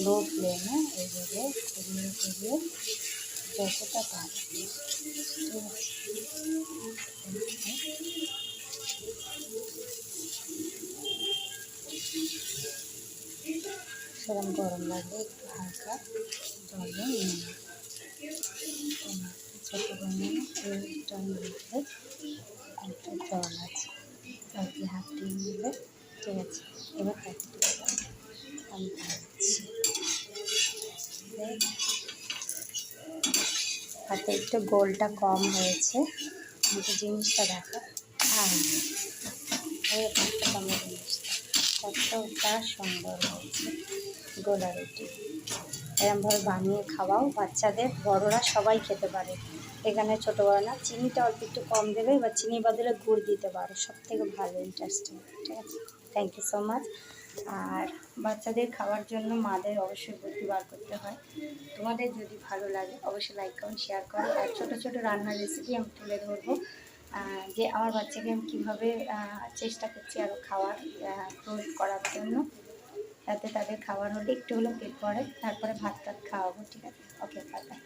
লো ফ্লেমে এইভাবে ঘুরিয়ে ঘুরিয়ে যতটা পারে সেরকম গরম লাগলে একটু হালকা জলে নিয়ে নেব। ছোটো বানিয়ে এইটার মধ্যে একটা জল আছে, জল দিয়ে হাত দিয়ে নিলে ঠিক আছে। এবার তাকে আমি পাচ্ছি হাতে একটু গোলটা কম হয়েছে, কিন্তু জিনিসটা দেখো। হ্যাঁ, এই আমার জিনিসটা কতটা সুন্দর হয়েছে। গোলা রুটি এরমভাবে বানিয়ে খাওয়াও বাচ্চাদের, বড়রা সবাই খেতে পারে। এখানে ছোটো বড় না, চিনিটা অল্প একটু কম দেবে, বা চিনি বদলে গুড় দিতে পারো, সব থেকে ভালো ইন্টারেস্টিং। ঠিক আছে, থ্যাংক ইউ সো মাচ। আর বাচ্চাদের খাওয়ার জন্য মাদের অবশ্যই বুদ্ধি বার করতে হয়। তোমাদের যদি ভালো লাগে অবশ্যই লাইক কমেন্ট শেয়ার করো। আর ছোটো ছোটো রান্নার রেসিপি আমি তুলে ধরবো, যে আমার বাচ্চাকে আমি কীভাবে চেষ্টা করছি আরও খাওয়ার গ্রোথ করার জন্য, যাতে তাদের খাবার হলে একটু হলেও পেট ভরে, তারপরে ভাত টাত খাওয়াবো। ঠিক আছে, ওকে, বাই বাই।